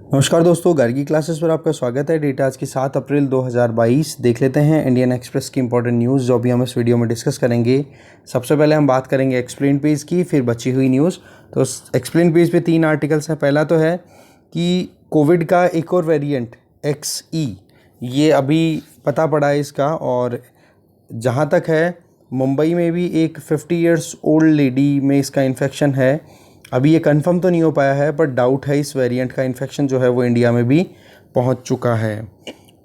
नमस्कार दोस्तों, गार्गी क्लासेस पर आपका स्वागत है। डेट आज की 7 अप्रैल 2022। देख लेते हैं इंडियन एक्सप्रेस की इंपॉर्टेंट न्यूज़ जो अभी हम इस वीडियो में डिस्कस करेंगे। सबसे पहले हम बात करेंगे एक्सप्लेन पेज की, फिर बची हुई न्यूज़। तो एक्सप्लेन पेज पे 3 आर्टिकल्स हैं। पहला तो है कि कोविड का एक और वेरिएंट XE, ये अभी पता पड़ा है इसका। और जहाँ तक है, मुंबई में भी एक 50 ईयर्स ओल्ड लेडी में इसका इन्फेक्शन है। अभी ये कंफर्म तो नहीं हो पाया है, पर डाउट है इस वेरिएंट का इन्फेक्शन जो है वो इंडिया में भी पहुंच चुका है।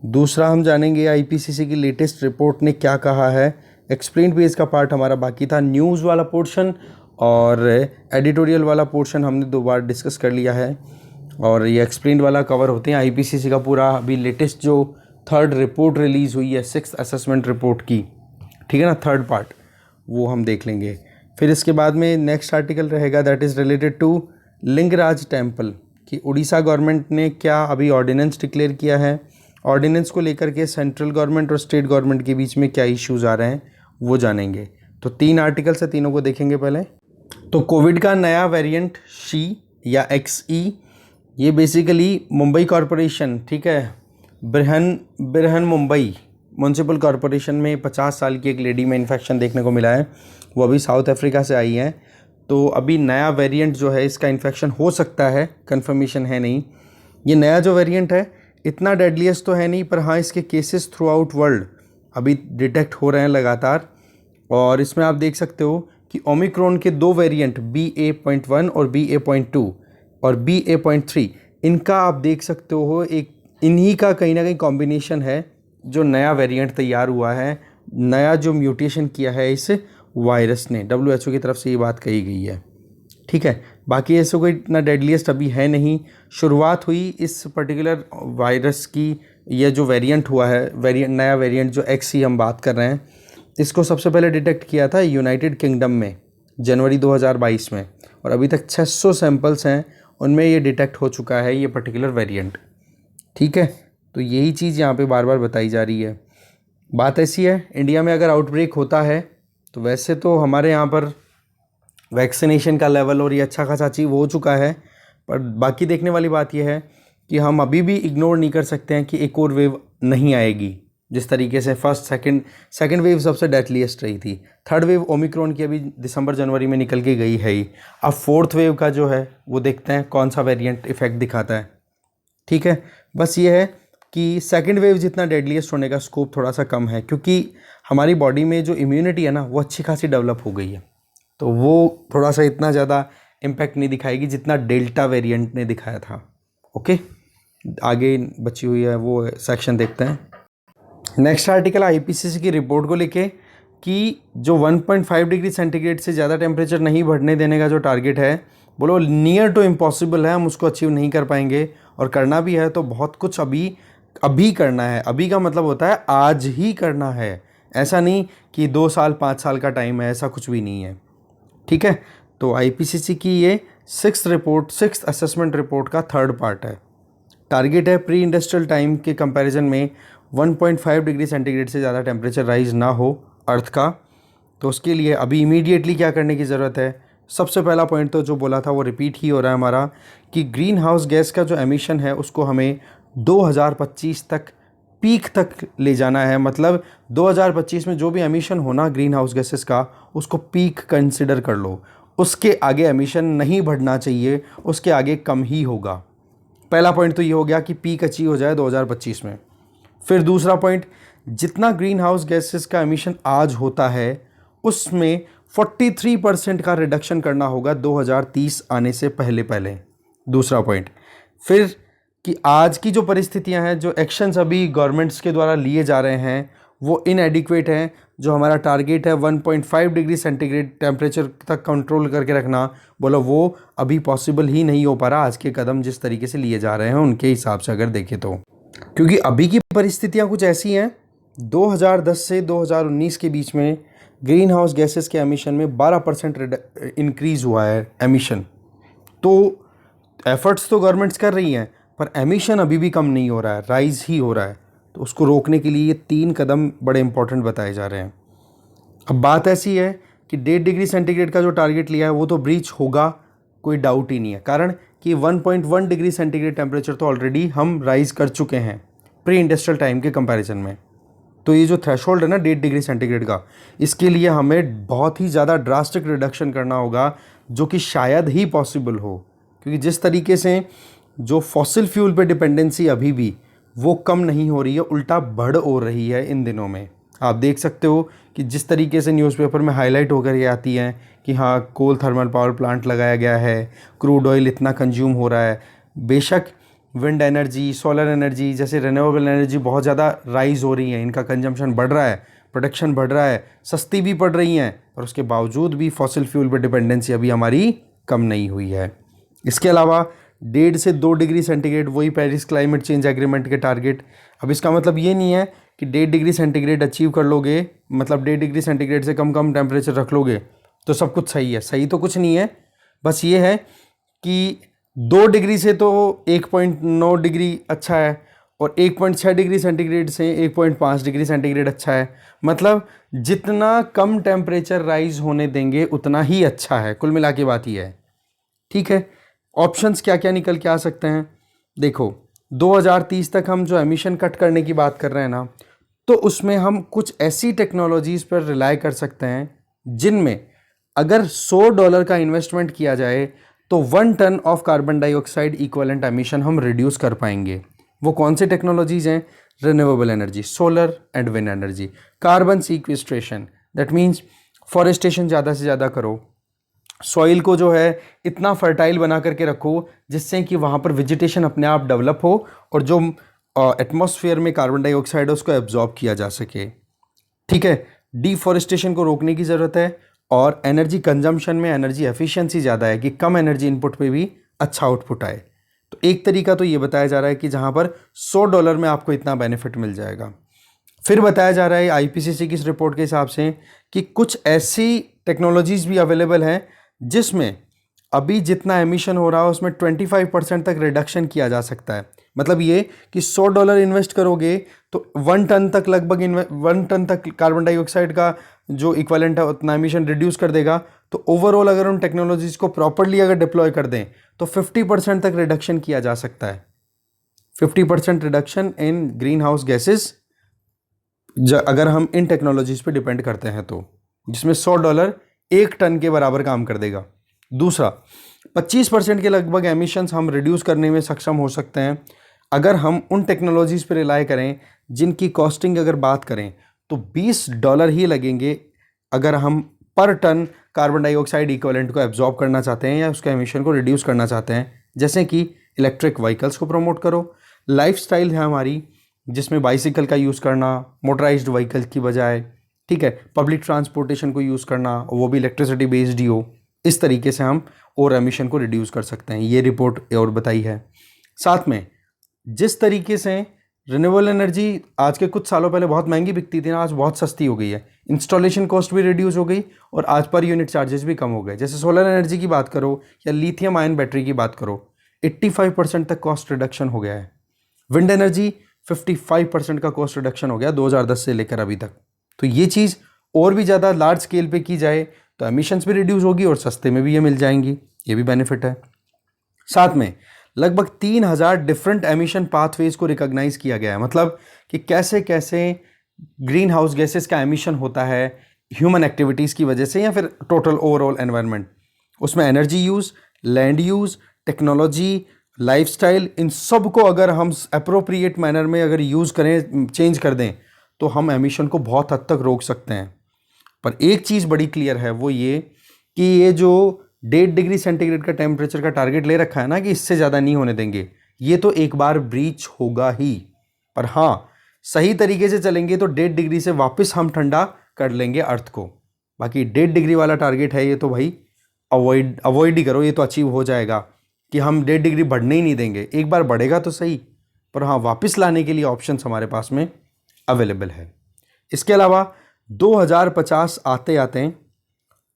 दूसरा हम जानेंगे IPCC की लेटेस्ट रिपोर्ट ने क्या कहा है। एक्सप्लेन पेज का पार्ट हमारा बाकी था। न्यूज़ वाला पोर्शन और एडिटोरियल वाला पोर्शन हमने 2 बार डिस्कस कर लिया है, और ये एक्सप्लेन वाला कवर होते हैं। IPCC का पूरा अभी लेटेस्ट जो 3rd रिपोर्ट रिलीज़ हुई है 6th असेसमेंट रिपोर्ट की, ठीक है ना, 3rd पार्ट, वो हम देख लेंगे। फिर इसके बाद में नेक्स्ट आर्टिकल रहेगा that is related to Lingaraj temple कि उड़ीसा गवर्नमेंट ने क्या अभी ऑर्डिनेंस डिक्लेयर किया है। ऑर्डिनेंस को लेकर के सेंट्रल गवर्नमेंट और स्टेट गवर्नमेंट के बीच में क्या इश्यूज़ आ रहे हैं वो जानेंगे। तो 3 आर्टिकल्स है, तीनों को देखेंगे पहले। तो कोविड का नया वेरिएंट शी या XE, ये बेसिकली मुंबई कॉरपोरेशन, ठीक है, बिरहन मुंबई म्यूनसिपल कॉरपोरेशन में 50 साल की एक लेडी में इन्फेक्शन देखने को मिला है। वो अभी साउथ अफ्रीका से आई हैं। तो अभी नया वेरिएंट जो है इसका इन्फेक्शन हो सकता है, कंफर्मेशन है नहीं। ये नया जो वेरिएंट है इतना डेडलीस्ट तो है नहीं, पर हाँ इसके केसेस थ्रू आउट वर्ल्ड अभी डिटेक्ट हो रहे हैं लगातार। और इसमें आप देख सकते हो कि ओमिक्रॉन के 2 वेरिएंट BA.1 और BA.2 और BA.3, इनका आप देख सकते हो एक इन्हीं का कहीं ना कहीं कॉम्बिनेशन है जो नया वेरिएंट तैयार हुआ है, नया जो म्यूटेशन किया है इस वायरस ने। WHO की तरफ से ये बात कही गई है, ठीक है। बाकी ऐसे कोई इतना डेडलीस्ट अभी है नहीं। शुरुआत हुई इस पर्टिकुलर वायरस की, यह जो वेरिएंट हुआ है, नया वेरिएंट जो XE हम बात कर रहे हैं, इसको सबसे पहले डिटेक्ट किया था यूनाइटेड किंगडम में जनवरी 2022 में, और अभी तक 600 सैंपल्स हैं, उनमें ये डिटेक्ट हो चुका है ये पर्टिकुलर वेरिएंट, ठीक है। तो यही चीज़ यहाँ पे बार बार बताई जा रही है। बात ऐसी है, इंडिया में अगर आउटब्रेक होता है तो वैसे तो हमारे यहाँ पर वैक्सीनेशन का लेवल और ये अच्छा खासा अचीव हो चुका है, पर बाकी देखने वाली बात यह है कि हम अभी भी इग्नोर नहीं कर सकते हैं कि एक और वेव नहीं आएगी। जिस तरीके से फर्स्ट सेकंड वेव सबसे डेथलीस्ट रही थी, 3rd वेव ओमिक्रॉन की अभी दिसंबर जनवरी में निकल के गई है ही। अब 4th वेव का जो है वो देखते हैं कौन सा वेरिएंट इफेक्ट दिखाता है, ठीक है। बस ये है कि सेकंड वेव जितना डेडलीस्ट होने का स्कोप थोड़ा सा कम है, क्योंकि हमारी बॉडी में जो इम्यूनिटी है ना वो अच्छी खासी डेवलप हो गई है, तो वो थोड़ा सा इतना ज़्यादा इम्पैक्ट नहीं दिखाएगी जितना डेल्टा वेरिएंट ने दिखाया था। ओके, आगे बची हुई है वो सेक्शन देखते हैं। नेक्स्ट आर्टिकल IPCC की रिपोर्ट को लेके कि जो 1.5 डिग्री सेंटीग्रेड से ज़्यादा टेम्परेचर नहीं बढ़ने देने का जो टारगेट है, बोलो नियर टू इम्पॉसिबल है, हम उसको अचीव नहीं कर पाएंगे। और करना भी है तो बहुत कुछ अभी करना है। अभी का मतलब होता है आज ही करना है, ऐसा नहीं कि 2 साल 5 साल का टाइम है, ऐसा कुछ भी नहीं है, ठीक है। तो IPCC की ये 6th असेसमेंट रिपोर्ट का 3rd पार्ट है। टारगेट है प्री इंडस्ट्रियल टाइम के कंपैरिजन में 1.5 डिग्री सेंटीग्रेड से ज़्यादा टेम्परेचर राइज ना हो अर्थ का। तो उसके लिए अभी इमीडिएटली क्या करने की ज़रूरत है। सबसे पहला पॉइंट तो जो बोला था वो रिपीट ही हो रहा है हमारा, कि ग्रीन हाउस गैस का जो एमिशन है उसको हमें 2025 तक पीक तक ले जाना है। मतलब 2025 में जो भी एमिशन होना ग्रीन हाउस गैसेस का, उसको पीक कंसिडर कर लो। उसके आगे एमिशन नहीं बढ़ना चाहिए, उसके आगे कम ही होगा। पहला पॉइंट तो ये हो गया कि पीक अचीव हो जाए 2025 में। फिर दूसरा पॉइंट, जितना ग्रीन हाउस गैसेस का एमिशन आज होता है उसमें 43% का रिडक्शन करना होगा 2030 आने से पहले। दूसरा पॉइंट फिर कि आज की जो परिस्थितियां हैं, जो एक्शंस अभी गवर्नमेंट्स के द्वारा लिए जा रहे हैं वो इनएडिक्वेट हैं। जो हमारा टारगेट है 1.5 डिग्री सेंटीग्रेड टेम्परेचर तक कंट्रोल करके रखना, बोलो वो अभी पॉसिबल ही नहीं हो पा रहा आज के कदम जिस तरीके से लिए जा रहे हैं उनके हिसाब से अगर देखें तो। क्योंकि अभी की परिस्थितियां कुछ ऐसी हैं, 2010 से 2019 के बीच में ग्रीन हाउस गैसेस के एमिशन में 12% इंक्रीज़ हुआ है एमिशन। तो एफर्ट्स तो गवर्नमेंट्स कर रही हैं, पर एमिशन अभी भी कम नहीं हो रहा है, राइज ही हो रहा है। तो उसको रोकने के लिए ये 3 कदम बड़े इंपॉर्टेंट बताए जा रहे हैं। अब बात ऐसी है कि 1.5 डिग्री सेंटीग्रेड का जो टारगेट लिया है वो तो ब्रीच होगा, कोई डाउट ही नहीं है। कारण कि 1.1 डिग्री सेंटीग्रेड टेम्परेचर तो ऑलरेडी हम राइज कर चुके हैं प्री इंडस्ट्रियल टाइम के कंपैरिजन में। तो ये जो थ्रेशोल्ड है ना 1.5 डिग्री सेंटीग्रेड का, इसके लिए हमें बहुत ही ज़्यादा ड्रास्टिक रिडक्शन करना होगा, जो कि शायद ही पॉसिबल हो, क्योंकि जिस तरीके से जो फॉसिल फ्यूल पे डिपेंडेंसी अभी भी वो कम नहीं हो रही है, उल्टा बढ़ हो रही है इन दिनों में। आप देख सकते हो कि जिस तरीके से न्यूज़पेपर में हाईलाइट होकर ये आती हैं कि हाँ कोल थर्मल पावर प्लांट लगाया गया है, क्रूड ऑयल इतना कंज्यूम हो रहा है। बेशक विंड एनर्जी, सोलर एनर्जी जैसे रिन्यूएबल एनर्जी बहुत ज़्यादा राइज हो रही है, इनका कंजम्पशन बढ़ रहा है, प्रोडक्शन बढ़ रहा है, सस्ती भी पड़ रही हैं, और उसके बावजूद भी फॉसिल फ्यूल पर डिपेंडेंसी अभी हमारी कम नहीं हुई है। इसके अलावा 1.5 से 2 डिग्री सेंटीग्रेड, वही पेरिस क्लाइमेट चेंज एग्रीमेंट के टारगेट। अब इसका मतलब ये नहीं है कि 1.5 डिग्री सेंटीग्रेड अचीव कर लोगे, मतलब 1.5 डिग्री सेंटीग्रेड से कम टेम्परेचर रख लोगे तो सब कुछ सही है। सही तो कुछ नहीं है, बस ये है कि 2 डिग्री से तो 1.9 डिग्री अच्छा है, और 1.6 डिग्री सेंटीग्रेड से 1.5 डिग्री सेंटीग्रेड अच्छा है। मतलब जितना कम टेम्परेचर राइज होने देंगे उतना ही अच्छा है। कुल मिला के बात ये है, ठीक है। ऑप्शंस क्या क्या निकल के आ सकते हैं, देखो 2030 तक हम जो एमिशन कट करने की बात कर रहे हैं ना, तो उसमें हम कुछ ऐसी टेक्नोलॉजीज़ पर रिलाई कर सकते हैं जिनमें अगर $100 का इन्वेस्टमेंट किया जाए तो 1 ton of carbon dioxide equivalent emission हम रिड्यूस कर पाएंगे। वो कौन सी टेक्नोलॉजीज़ हैं? Renewable energy, solar and wind energy, carbon sequestration, that means forestation ज़्यादा से ज़्यादा करो, सॉइल को जो है इतना फर्टाइल बना करके रखो जिससे कि वहाँ पर वेजिटेशन अपने आप डेवलप हो और जो एटमॉस्फेयर में कार्बन डाइऑक्साइड है उसको एब्जॉर्ब किया जा सके, ठीक है। डिफॉरेस्टेशन को रोकने की ज़रूरत है, और एनर्जी कंजम्पशन में एनर्जी एफिशिएंसी ज़्यादा है कि कम एनर्जी इनपुट पे भी अच्छा आउटपुट आए। तो एक तरीका तो ये बताया जा रहा है कि जहाँ पर $100 में आपको इतना बेनिफिट मिल जाएगा। फिर बताया जा रहा है आईपीसीसी की इस रिपोर्ट के हिसाब से कि कुछ ऐसी टेक्नोलॉजीज़ भी अवेलेबल हैं जिसमें अभी जितना एमिशन हो रहा है उसमें 25% तक रिडक्शन किया जा सकता है। मतलब ये कि $100 इन्वेस्ट करोगे तो 1 टन तक लगभग 1 टन तक कार्बन डाइऑक्साइड का जो इक्वलेंट है उतना एमिशन रिड्यूस कर देगा। तो ओवरऑल अगर उन टेक्नोलॉजीज़ को प्रॉपरली अगर डिप्लॉय कर दें तो 50% तक रिडक्शन किया जा सकता है। 50% reduction in green house gases अगर हम इन टेक्नोलॉजीज़ पे डिपेंड करते हैं, तो जिसमें $100 1 टन के बराबर काम कर देगा। दूसरा, 25% के लगभग एमिशंस हम रिड्यूस करने में सक्षम हो सकते हैं अगर हम उन टेक्नोलॉजीज़ पर रिलाई करें जिनकी कॉस्टिंग अगर बात करें तो $20 ही लगेंगे अगर हम पर टन कार्बन डाइऑक्साइड इक्विवेलेंट को एब्जॉर्ब करना चाहते हैं या उसके एमिशन को रिड्यूस करना चाहते हैं। जैसे कि इलेक्ट्रिक व्हीकल्स को प्रमोट करो, लाइफस्टाइल है हमारी जिसमें बाइसिकल का यूज़ करना मोटराइज्ड व्हीकल की बजाय, ठीक है, पब्लिक ट्रांसपोर्टेशन को यूज़ करना वो भी इलेक्ट्रिसिटी बेस्ड ही हो। इस तरीके से हम और एमिशन को रिड्यूस कर सकते हैं, ये रिपोर्ट और बताई है। साथ में जिस तरीके से रिन्यूएबल एनर्जी आज के कुछ सालों पहले बहुत महंगी बिकती थी ना, आज बहुत सस्ती हो गई है, इंस्टॉलेशन कॉस्ट भी रिड्यूस हो गई और आज पर यूनिट चार्जेस भी कम हो गए। जैसे सोलर एनर्जी की बात करो या लिथियम आयन बैटरी की बात करो, 85% तक कॉस्ट रिडक्शन हो गया है। विंड एनर्जी 55% का कॉस्ट रिडक्शन हो गया 2010 से लेकर अभी तक। तो ये चीज़ और भी ज़्यादा लार्ज स्केल पे की जाए तो एमिशंस भी रिड्यूस होगी और सस्ते में भी ये मिल जाएंगी, ये भी बेनिफिट है। साथ में लगभग 3000 डिफरेंट एमिशन पाथवेज को रिकॉग्नाइज किया गया है, मतलब कि कैसे कैसे ग्रीन हाउस गैसेस का एमिशन होता है ह्यूमन एक्टिविटीज़ की वजह से या फिर टोटल ओवरऑल एनवायरनमेंट। उसमें energy use, land use, technology, lifestyle, इन सब को अगर हम अप्रोप्रिएट मैनर में अगर यूज़ करें, चेंज कर दें तो हम एमिशन को बहुत हद तक रोक सकते हैं। पर एक चीज़ बड़ी क्लियर है, वो ये कि ये जो 1.5 डिग्री सेंटीग्रेड का टेम्परेचर का टारगेट ले रखा है ना कि इससे ज़्यादा नहीं होने देंगे, ये तो एक बार ब्रीच होगा ही। पर हाँ, सही तरीके से चलेंगे तो 1.5 डिग्री से वापस हम ठंडा कर लेंगे अर्थ को। बाकी 1.5 डिग्री वाला टारगेट है ये तो भाई अवॉइड ही करो, ये तो अचीव हो जाएगा कि हम 1.5 डिग्री बढ़ने ही नहीं देंगे। एक बार बढ़ेगा तो सही, पर हाँ वापस लाने के लिए ऑप्शंस हमारे पास में अवेलेबल है। इसके अलावा 2050 आते आते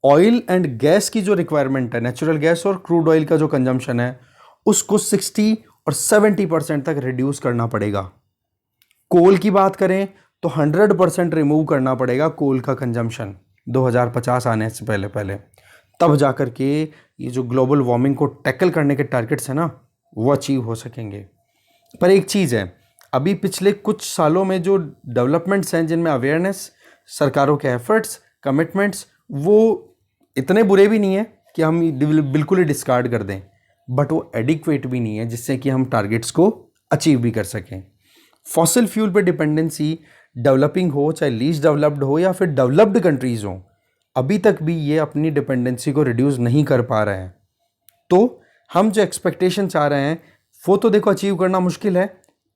ऑयल एंड गैस की जो रिक्वायरमेंट है, नेचुरल गैस और क्रूड ऑयल का जो कंजम्पशन है उसको 60 और 70% तक रिड्यूस करना पड़ेगा। कोल की बात करें तो 100% रिमूव करना पड़ेगा कोल का कंजम्पशन 2050 आने से पहले। तब जा कर के ये जो ग्लोबल वार्मिंग को टैकल करने के टारगेट्स हैं ना, वो अचीव हो सकेंगे। पर एक चीज़ है, अभी पिछले कुछ सालों में जो डेवलपमेंट्स हैं जिनमें अवेयरनेस, सरकारों के एफर्ट्स, कमिटमेंट्स, वो इतने बुरे भी नहीं है कि हम बिल्कुल ही डिस्कार्ड कर दें, बट वो एडिक्वेट भी नहीं है जिससे कि हम टारगेट्स को अचीव भी कर सकें। फॉसिल फ्यूल पे डिपेंडेंसी डेवलपिंग हो, चाहे लीस्ट डेवलप्ड हो या फिर डेवलप्ड कंट्रीज हो, अभी तक भी ये अपनी डिपेंडेंसी को रिड्यूस नहीं कर पा रहे हैं। तो हम जो एक्सपेक्टेशन चाह रहे हैं वो तो देखो अचीव करना मुश्किल है,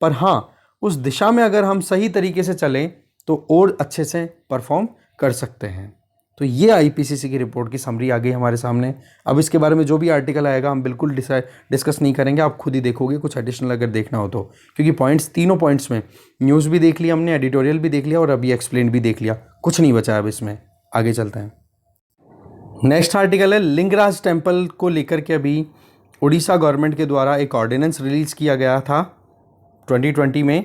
पर हाँ, उस दिशा में अगर हम सही तरीके से चलें तो और अच्छे से परफॉर्म कर सकते हैं। तो ये आईपीसीसी की रिपोर्ट की समरी आ गई हमारे सामने। अब इसके बारे में जो भी आर्टिकल आएगा हम बिल्कुल डिस्कस नहीं करेंगे, आप खुद ही देखोगे कुछ एडिशनल अगर देखना हो तो, क्योंकि पॉइंट्स, तीनों पॉइंट्स में न्यूज़ भी देख लिया हमने, एडिटोरियल भी देख लिया और अभी एक्सप्लेन भी देख लिया, कुछ नहीं बचा अब इसमें। आगे चलते हैं। नेक्स्ट आर्टिकल है लिंगराज टेम्पल को लेकर के अभी उड़ीसा गवर्नमेंट के द्वारा एक ऑर्डिनेंस रिलीज़ किया गया था 2020 में।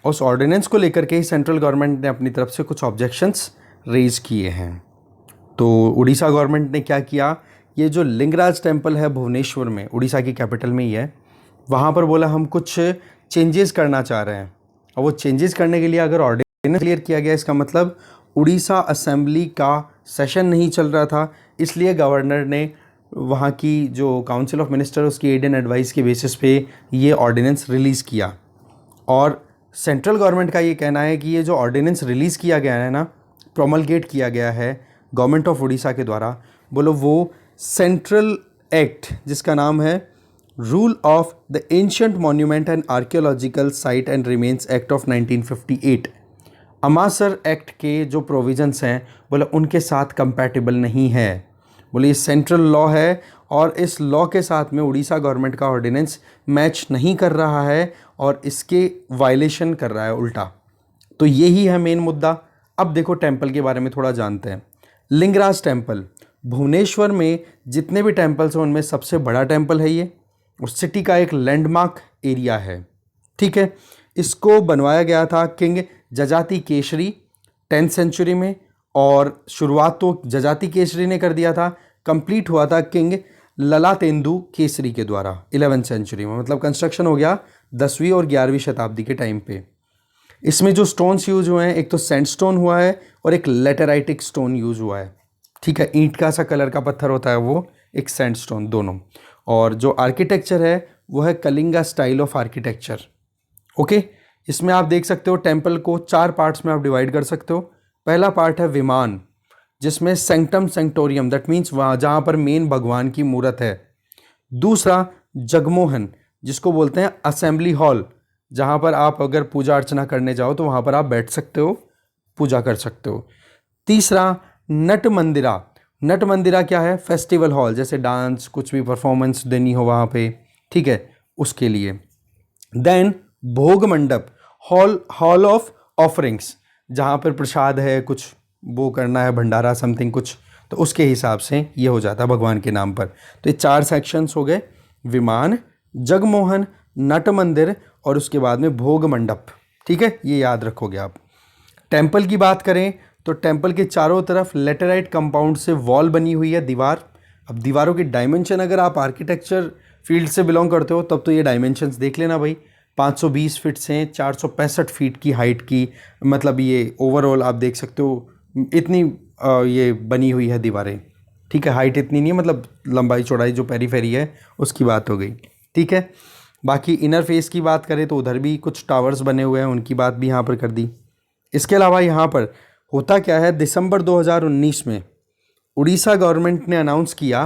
उस ऑर्डिनेंस को लेकर के ही सेंट्रल गवर्नमेंट ने अपनी तरफ से कुछ ऑब्जेक्शंस रेज किए हैं। तो उड़ीसा गवर्नमेंट ने क्या किया, ये जो लिंगराज टेम्पल है भुवनेश्वर में, उड़ीसा की कैपिटल में ही है, वहाँ पर बोला हम कुछ चेंजेस करना चाह रहे हैं। और वो चेंजेस करने के लिए अगर ऑर्डिनेंस क्लियर किया गया, इसका मतलब उड़ीसा असेंबली का सेशन नहीं चल रहा था, इसलिए गवर्नर ने वहाँ की जो काउंसिल ऑफ मिनिस्टर उसकी एड एंड एडवाइस के बेसिस पे ये ऑर्डिनेंस रिलीज़ किया। और सेंट्रल गवर्नमेंट का ये कहना है कि ये जो ऑर्डिनेंस रिलीज़ किया गया है ना, प्रोमलगेट किया गया है गवर्नमेंट ऑफ उड़ीसा के द्वारा, बोलो वो सेंट्रल एक्ट जिसका नाम है rule of the ancient monument and archaeological site and remains act of 1958, अमासर एक्ट के जो प्रोविजंस हैं बोले उनके साथ कंपैटिबल नहीं है। बोले ये सेंट्रल लॉ है और इस लॉ के साथ में उड़ीसा गवर्नमेंट का ऑर्डिनेंस मैच नहीं कर रहा है और इसके वायलेशन कर रहा है उल्टा। तो यही है मेन मुद्दा। अब देखो टेम्पल के बारे में थोड़ा जानते हैं। लिंगराज टेम्पल भुवनेश्वर में जितने भी टेम्पल्स हैं उनमें सबसे बड़ा टेम्पल है ये, उस सिटी का एक लैंडमार्क एरिया है। ठीक है, इसको बनवाया गया था किंग जजाति केसरी 10th सेंचुरी में, और शुरुआत तो जजाति केसरी ने कर दिया था, कंप्लीट हुआ था किंग ललातेंदु केसरी के द्वारा 11th सेंचुरी में। मतलब कंस्ट्रक्शन हो गया 10वीं और 11वीं शताब्दी के टाइम पे। इसमें जो स्टोन्स यूज हुए हैं, एक तो सैंडस्टोन हुआ है और एक लेटेराइटिक स्टोन यूज हुआ है। ठीक है, ईंट का सा कलर का पत्थर होता है वो, एक सैंडस्टोन, दोनों। और जो आर्किटेक्चर है वो है Kalinga style of architecture. Okay, इसमें आप देख सकते हो टेम्पल को 4 पार्ट्स में आप डिवाइड कर सकते हो। पहला पार्ट है विमान, जिसमें सेंक्टम सेंक्टोरियम, दैट मीन्स वहाँ जहाँ पर मेन भगवान की मूर्त है। दूसरा जगमोहन, जिसको बोलते हैं असेंबली हॉल, जहाँ पर आप अगर पूजा अर्चना करने जाओ तो वहाँ पर आप बैठ सकते हो, पूजा कर सकते हो। तीसरा नट मंदिरा। नट मंदिरा क्या है, फेस्टिवल हॉल, जैसे डांस कुछ भी परफॉर्मेंस देनी हो वहाँ पे, ठीक है, उसके लिए। देन भोग मंडप, हॉल ऑफ ऑफरिंग्स, जहाँ पर प्रसाद है, कुछ वो करना है, भंडारा समथिंग कुछ, तो उसके हिसाब से ये हो जाता है भगवान के नाम पर। तो ये 4 सेक्शंस हो गए, विमान, जगमोहन, नट मंदिर और उसके बाद में भोग मंडप। ठीक है, ये याद रखोगे आप। टेम्पल की बात करें तो टेम्पल के चारों तरफ लेटेराइट कंपाउंड से वॉल बनी हुई है, दीवार। अब दीवारों की डायमेंशन, अगर आप आर्किटेक्चर फील्ड से बिलोंग करते हो तब तो ये डायमेंशंस देख लेना भाई, 520 फीट से 465 फीट की हाइट की, मतलब ये ओवरऑल आप देख सकते हो इतनी ये बनी हुई है दीवारें। ठीक है, हाइट इतनी नहीं है, मतलब लंबाई चौड़ाई जो पेरीफेरी है उसकी बात हो गई। ठीक है, बाकी इनर फेस की बात करें तो उधर भी कुछ टावर्स बने हुए हैं, उनकी बात भी यहाँ पर कर दी। इसके अलावा यहाँ पर होता क्या है, दिसंबर 2019 में उड़ीसा गवर्नमेंट ने अनाउंस किया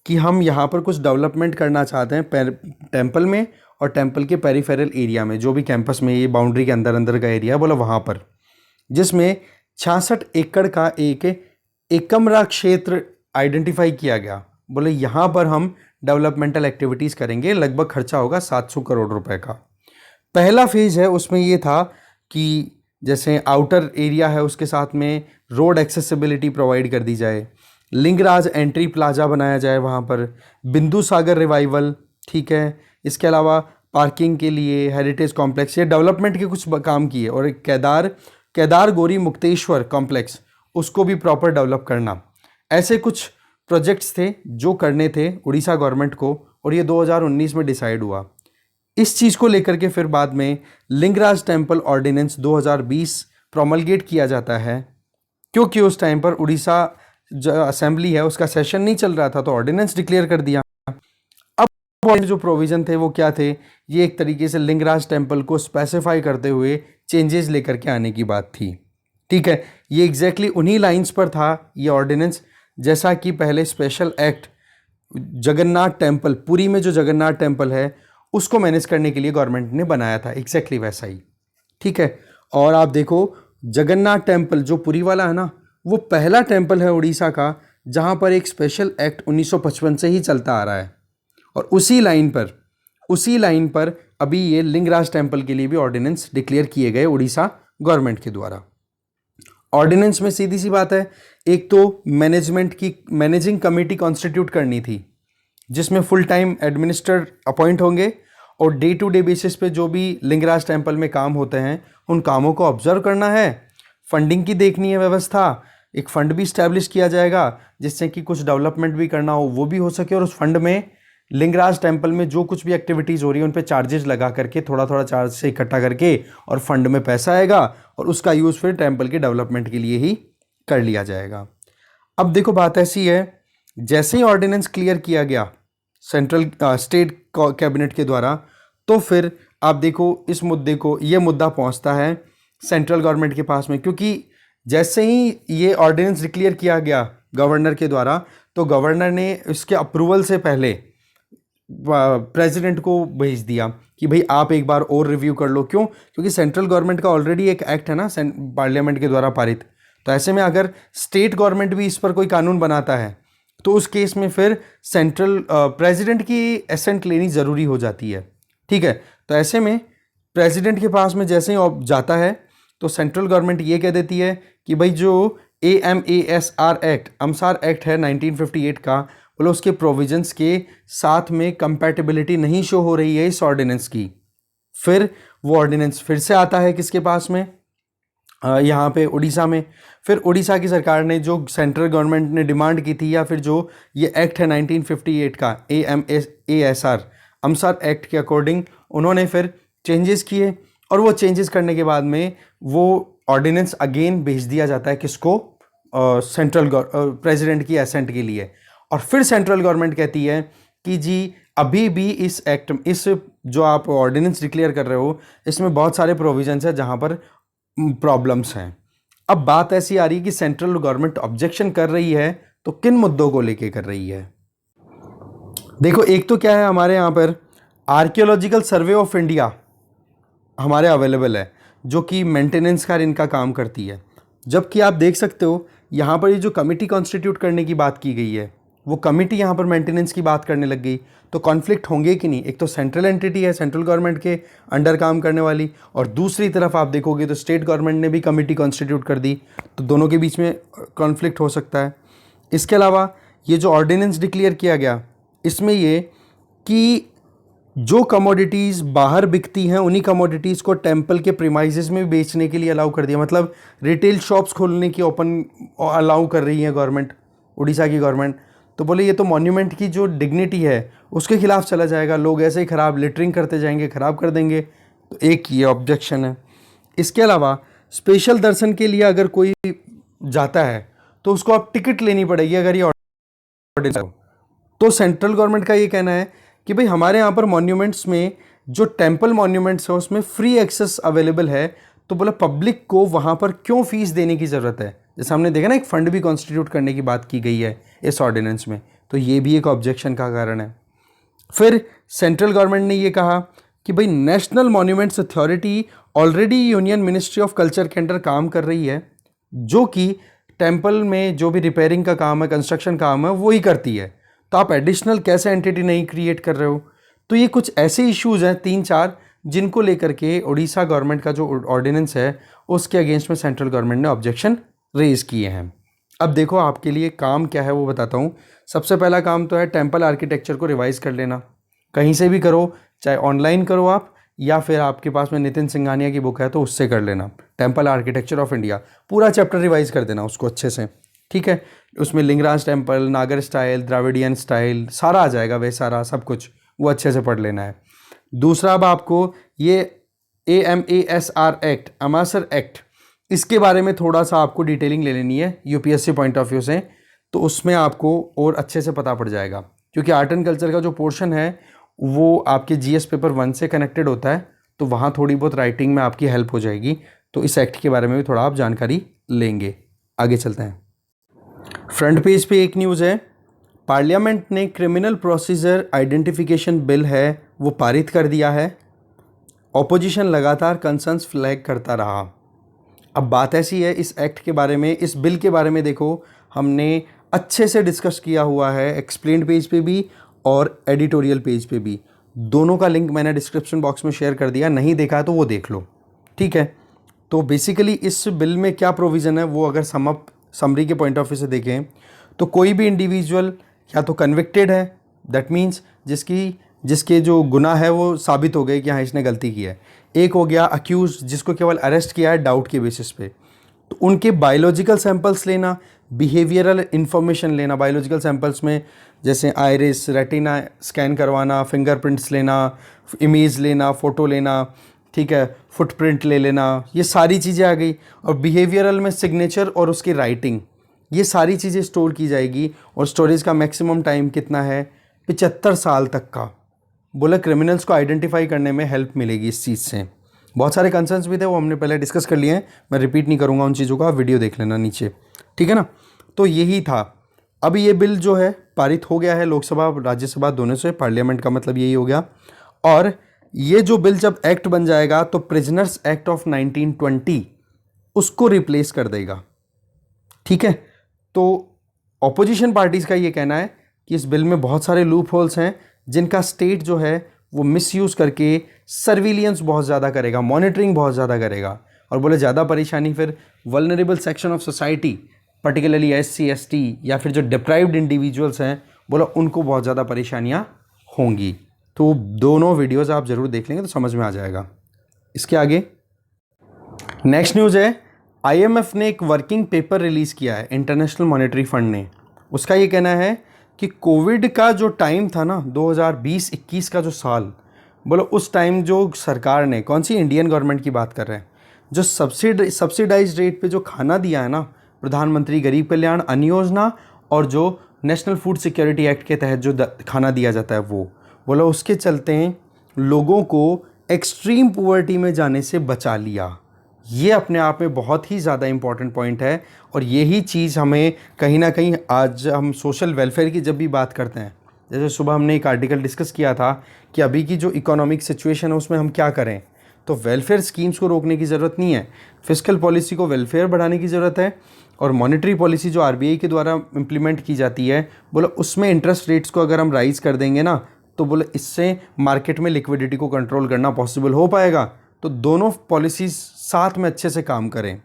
कि हम यहाँ पर कुछ डेवलपमेंट करना चाहते हैं टेम्पल में और टेम्पल के पेरीफेरल एरिया में, जो भी कैंपस में ये बाउंड्री के अंदर अंदर का एरिया है, बोला वहाँ पर, जिसमें 66 एकड़ का एक एकमरा क्षेत्र आइडेंटिफाई किया गया। बोले यहाँ पर हम डेवलपमेंटल एक्टिविटीज़ करेंगे, लगभग खर्चा होगा 700 करोड़ रुपए का। पहला फेज़ है उसमें ये था कि जैसे आउटर एरिया है उसके साथ में रोड एक्सेसिबिलिटी प्रोवाइड कर दी जाए, लिंगराज एंट्री प्लाजा बनाया जाए वहाँ पर, बिंदु सागर रिवाइवल, ठीक है, इसके अलावा पार्किंग के लिए हेरिटेज कॉम्प्लेक्स, ये डेवलपमेंट के कुछ काम किए। और एक केदार गौरी मुक्तेश्वर कॉम्प्लेक्स, उसको भी प्रॉपर डेवलप करना। ऐसे कुछ प्रोजेक्ट्स थे जो करने थे उड़ीसा गवर्नमेंट को, और ये 2019 में डिसाइड हुआ। इस चीज़ को लेकर के फिर बाद में लिंगराज टेम्पल ऑर्डिनेंस 2020 प्रोमलगेट किया जाता है, क्योंकि उस टाइम पर उड़ीसा जो असेंबली है उसका सेशन नहीं चल रहा था, तो ऑर्डिनेंस डिक्लेयर कर दिया। अब जो प्रोविज़न थे वो क्या थे, ये एक तरीके से लिंगराज टेम्पल को स्पेसिफाई करते हुए चेंजेस लेकर के आने की बात थी। ठीक है, ये एग्जैक्टली उन्हीं लाइंस पर था ये ऑर्डिनेंस, जैसा कि पहले special act Jagannath temple, Puri में जो जगन्नाथ टेम्पल है उसको मैनेज करने के लिए गवर्नमेंट ने बनाया था, एग्जैक्टली वैसा ही। ठीक है, और आप देखो जगन्नाथ टेम्पल जो पुरी वाला है ना, वो पहला टेम्पल है उड़ीसा का जहाँ पर एक स्पेशल एक्ट 1955 से ही चलता आ रहा है, और उसी लाइन पर अभी ये लिंगराज टेम्पल के लिए भी ऑर्डिनेंस डिक्लेयर किए गए उड़ीसा गवर्नमेंट के द्वारा। ऑर्डिनेंस में सीधी सी बात है, एक तो मैनेजिंग कमेटी कॉन्स्टिट्यूट करनी थी जिसमें फुल टाइम एडमिनिस्ट्रेटर अपॉइंट होंगे, और डे टू डे बेसिस पे जो भी लिंगराज टेम्पल में काम होते हैं उन कामों को ऑब्जर्व करना है, फंडिंग की देखनी है व्यवस्था, एक फंड भी इस्टेब्लिश किया जाएगा जिससे कि कुछ डेवलपमेंट भी करना हो वो भी हो सके, और उस फंड में लिंगराज टेम्पल में जो कुछ भी एक्टिविटीज़ हो रही है उन पे चार्जेस लगा करके थोड़ा थोड़ा चार्ज से इकट्ठा करके और फंड में पैसा आएगा और उसका यूज़ फिर टेम्पल के डेवलपमेंट के लिए ही कर लिया जाएगा। अब देखो बात ऐसी है, जैसे ही ऑर्डिनेंस क्लियर किया गया सेंट्रल स्टेट कैबिनेट के द्वारा, तो फिर आप देखो इस मुद्दे को, ये मुद्दा पहुंचता है सेंट्रल गवर्नमेंट के पास में, क्योंकि जैसे ही ये ऑर्डिनेंस डिक्लेयर किया गया गवर्नर के द्वारा, तो गवर्नर ने इसके अप्रूवल से पहले प्रेसिडेंट को भेज दिया कि भाई आप एक बार और रिव्यू कर लो। क्यों? क्योंकि सेंट्रल गवर्नमेंट का ऑलरेडी एक एक्ट है ना पार्लियामेंट के द्वारा पारित, तो ऐसे में अगर स्टेट गवर्नमेंट भी इस पर कोई कानून बनाता है तो उस केस में फिर सेंट्रल प्रेसिडेंट की एसेंट लेनी ज़रूरी हो जाती है। ठीक है, तो ऐसे में प्रेसिडेंट के पास में जैसे ही जाता है तो सेंट्रल गवर्नमेंट ये कह देती है कि भाई जो AMASR एक्ट, अमसार एक्ट है 1958 का, बोलो उसके प्रोविजंस के साथ में कंपैटिबिलिटी नहीं शो हो रही है इस ऑर्डिनेंस की। फिर वो ऑर्डिनेंस फिर से आता है किसके पास में, यहाँ पे उड़ीसा में। फिर उड़ीसा की सरकार ने जो सेंट्रल गवर्नमेंट ने डिमांड की थी, या फिर जो ये एक्ट है 1958 का AMASR अमसार एक्ट के अकॉर्डिंग उन्होंने फिर चेंजेस किए, और वो चेंजेस करने के बाद में वो ऑर्डिनेंस अगेन भेज दिया जाता है किसको, सेंट्रल प्रेसिडेंट की एसेंट के लिए। और फिर सेंट्रल गवर्नमेंट कहती है कि जी अभी भी इस एक्ट, इस जो आप ऑर्डिनेंस डिक्लेयर कर रहे हो इसमें बहुत सारे प्रोविजंस हैं जहाँ पर प्रॉब्लम्स हैं। अब बात ऐसी आ रही है कि सेंट्रल गवर्नमेंट ऑब्जेक्शन कर रही है, तो किन मुद्दों को लेके कर रही है? देखो, एक तो क्या है, हमारे यहाँ पर आर्कियोलॉजिकल सर्वे ऑफ इंडिया हमारे अवेलेबल है जो कि मेंटेनेंस का इनका काम करती है। जबकि आप देख सकते हो यहाँ पर ये जो कमेटी कॉन्स्टिट्यूट करने की बात की गई है, वो कमेटी यहाँ पर मेंटेनेंस की बात करने लग गई, तो कॉन्फ्लिक्ट होंगे कि नहीं? एक तो सेंट्रल एंटिटी है सेंट्रल गवर्नमेंट के अंडर काम करने वाली, और दूसरी तरफ आप देखोगे तो स्टेट गवर्नमेंट ने भी कमेटी कॉन्स्टिट्यूट कर दी, तो दोनों के बीच में कॉन्फ्लिक्ट हो सकता है। इसके अलावा ये जो ऑर्डिनेंस डिक्लेयर किया गया, इसमें ये कि जो कमोडिटीज़ बाहर बिकती हैं उन्हीं कमोडिटीज़ को टेम्पल के प्रीमाइसेस में बेचने के लिए अलाउ कर दिया। मतलब रिटेल शॉप्स खोलने की ओपन अलाउ कर रही है गवर्नमेंट, उड़ीसा की गवर्नमेंट। तो बोले ये तो मॉन्यूमेंट की जो डिग्निटी है उसके खिलाफ चला जाएगा, लोग ऐसे ही ख़राब लिटरिंग करते जाएंगे, ख़राब कर देंगे, तो एक ये ऑब्जेक्शन है। इसके अलावा स्पेशल दर्शन के लिए अगर कोई जाता है तो उसको अब टिकट लेनी पड़ेगी अगर ये ऑर्डिनेंस हो। तो सेंट्रल गवर्नमेंट का ये कहना है कि भाई हमारे यहाँ पर मॉन्यूमेंट्स में जो टेम्पल मॉन्यूमेंट्स है उसमें फ्री एक्सेस अवेलेबल है, तो बोला पब्लिक को वहाँ पर क्यों फीस देने की ज़रूरत है? जैसे हमने देखा ना, एक फ़ंड भी कॉन्स्टिट्यूट करने की बात की गई है इस ऑर्डिनेंस में, तो ये भी एक ऑब्जेक्शन का कारण है। फिर सेंट्रल गवर्नमेंट ने ये कहा कि भाई national monuments authority already union ministry of culture के अंडर काम कर रही है, जो कि टेम्पल में जो भी रिपेयरिंग का काम है, कंस्ट्रक्शन काम है, वो ही करती है, तो आप एडिशनल कैसे एंटिटी नहीं क्रिएट कर रहे हो? तो ये कुछ ऐसे इश्यूज़ हैं 3-4 जिनको लेकर के उड़ीसा गवर्नमेंट का जो ऑर्डिनेंस है उसके अगेंस्ट में सेंट्रल गवर्नमेंट ने ऑब्जेक्शन रेज़ किए हैं। अब देखो आपके लिए काम क्या है वो बताता हूँ। सबसे पहला काम तो है टेम्पल आर्किटेक्चर को रिवाइज़ कर लेना, कहीं से भी करो, चाहे ऑनलाइन करो आप, या फिर आपके पास में नितिन सिंघानिया की बुक है तो उससे कर लेना, टेम्पल आर्किटेक्चर ऑफ इंडिया, पूरा चैप्टर रिवाइज़ कर देना उसको अच्छे से। ठीक है, उसमें लिंगराज टेम्पल, नागर स्टाइल, द्राविडियन स्टाइल सारा आ जाएगा, वे सारा सब कुछ वो अच्छे से पढ़ लेना है। दूसरा, अब आपको ये AMASR एक्ट, अमासर एक्ट, इसके बारे में थोड़ा सा आपको डिटेलिंग ले लेनी है यूपीएससी पॉइंट ऑफ व्यू से, तो उसमें आपको और अच्छे से पता पड़ जाएगा, क्योंकि आर्ट एंड कल्चर का जो पोर्शन है वो आपके जीएस पेपर 1 से कनेक्टेड होता है, तो वहाँ थोड़ी बहुत राइटिंग में आपकी हेल्प हो जाएगी। तो इस एक्ट के बारे में भी थोड़ा आप जानकारी लेंगे। आगे चलते हैं। फ्रंट पेज पे एक न्यूज़ है, पार्लियामेंट ने क्रिमिनल प्रोसीजर आइडेंटिफिकेशन बिल है वो पारित कर दिया है। ऑपोजिशन लगातार कंसर्न्स फ्लैग करता रहा। अब बात ऐसी है, इस एक्ट के बारे में, इस बिल के बारे में देखो हमने अच्छे से डिस्कस किया हुआ है, एक्सप्लेन्ड पेज पे भी और एडिटोरियल पेज पे भी, दोनों का लिंक मैंने डिस्क्रिप्शन बॉक्स में शेयर कर दिया, नहीं देखा तो वो देख लो, ठीक है। तो बेसिकली इस बिल में क्या प्रोविज़न है वो अगर समरी के पॉइंट ऑफ व्यू से देखें तो कोई भी इंडिविजुअल या तो कन्विक्टेड है, दैट मीन्स जिसके जो गुनाह है वो साबित हो गए कि हाँ इसने गलती की है। एक हो गया अक्यूज, जिसको केवल अरेस्ट किया है डाउट के बेसिस पे, तो उनके बायोलॉजिकल सैंपल्स लेना, बिहेवियरल इन्फॉर्मेशन लेना, बायोलॉजिकल सैंपल्स में जैसे आइरिस, रेटिना स्कैन करवाना, फिंगरप्रिंट्स लेना, इमेज लेना, फ़ोटो लेना, ठीक है, फुटप्रिंट ले लेना, ये सारी चीज़ें आ गई। और बिहेवियरल में सिग्नेचर और उसकी राइटिंग, ये सारी चीज़ें स्टोर की जाएगी। और स्टोरेज का मैक्सिमम टाइम कितना है? 75 साल तक का। बोला क्रिमिनल्स को आइडेंटिफाई करने में हेल्प मिलेगी इस चीज़ से। बहुत सारे कंसर्न्स भी थे, वो हमने पहले डिस्कस कर लिए हैं, मैं रिपीट नहीं करूँगा उन चीज़ों का, वीडियो देख लेना नीचे, ठीक है ना। तो यही था। अब ये बिल जो है पारित हो गया है लोकसभा राज्यसभा दोनों से, पार्लियामेंट का मतलब यही हो गया। और ये जो बिल जब एक्ट बन जाएगा तो प्रिजनर्स एक्ट ऑफ 1920 उसको रिप्लेस कर देगा, ठीक है। तो ऑपोजिशन पार्टीज़ का ये कहना है कि इस बिल में बहुत सारे लूप होल्स हैं जिनका स्टेट जो है वो मिसयूज़ करके सर्विलियंस बहुत ज़्यादा करेगा, मॉनिटरिंग बहुत ज़्यादा करेगा। और बोले ज़्यादा परेशानी फिर vulnerable section of society, particularly SC ST या फिर जो डिप्राइव्ड इंडिविजुअल्स हैं, बोला उनको बहुत ज़्यादा परेशानियाँ होंगी। तो दोनों वीडियोज़ आप ज़रूर देख लेंगे तो समझ में आ जाएगा। इसके आगे नेक्स्ट न्यूज़ है, IMF ने एक वर्किंग पेपर रिलीज़ किया है, इंटरनेशनल मॉनेटरी फंड ने। उसका ये कहना है कि कोविड का जो टाइम था ना, 2020-21 का जो साल, बोलो उस टाइम जो सरकार ने, कौन सी, इंडियन गवर्नमेंट की बात कर रहे हैं, जो सब्सिडाइज रेट पे जो खाना दिया है ना, प्रधानमंत्री गरीब कल्याण अन्न योजना और जो नेशनल फूड सिक्योरिटी एक्ट के तहत जो खाना दिया जाता है वो, बोलो उसके चलते लोगों को एक्सट्रीम पुअर्टी में जाने से बचा लिया। ये अपने आप में बहुत ही ज़्यादा इम्पॉर्टेंट पॉइंट है। और यही चीज़ हमें कहीं ना कहीं, आज हम सोशल वेलफेयर की जब भी बात करते हैं, जैसे सुबह हमने एक आर्टिकल डिस्कस किया था कि अभी की जो इकोनॉमिक सिचुएशन है उसमें हम क्या करें, तो वेलफेयर स्कीम्स को रोकने की ज़रूरत नहीं है, फिस्कल पॉलिसी को वेलफेयर बढ़ाने की ज़रूरत है। और मॉनेटरी पॉलिसी जो RBI के द्वारा इम्प्लीमेंट की जाती है, बोला उसमें इंटरेस्ट रेट्स को अगर हम राइज़ कर देंगे ना, तो बोले इससे मार्केट में लिक्विडिटी को कंट्रोल करना पॉसिबल हो पाएगा। तो दोनों पॉलिसीज़ साथ में अच्छे से काम करें,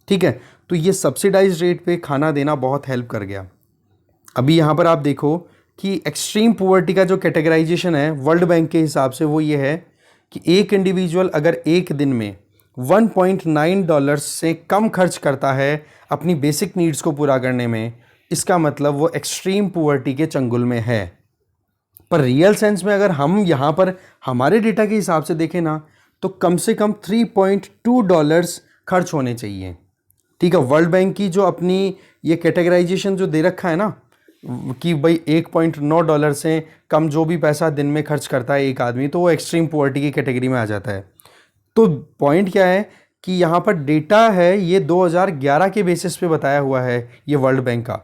ठीक है। तो ये सब्सिडाइज रेट पे खाना देना बहुत हेल्प कर गया। अभी यहाँ पर आप देखो कि एक्सट्रीम पुअर्टी का जो कैटेगराइजेशन है वर्ल्ड बैंक के हिसाब से वो ये है कि एक इंडिविजुअल अगर एक दिन में $1.9 से कम खर्च करता है अपनी बेसिक नीड्स को पूरा करने में, इसका मतलब वो एक्सट्रीम पुअर्टी के चंगुल में है। पर रियल सेंस में अगर हम यहाँ पर हमारे डेटा के हिसाब से देखें ना, तो कम से कम $3.2 खर्च होने चाहिए, ठीक है। वर्ल्ड बैंक की जो अपनी ये कैटेगराइजेशन जो दे रखा है ना कि भाई $1.9 से कम जो भी पैसा दिन में खर्च करता है एक आदमी, तो वो एक्सट्रीम पुअर्टी की कैटेगरी में आ जाता है। तो पॉइंट क्या है कि यहाँ पर डेटा है ये 2011 के बेसिस पे बताया हुआ है ये वर्ल्ड बैंक का,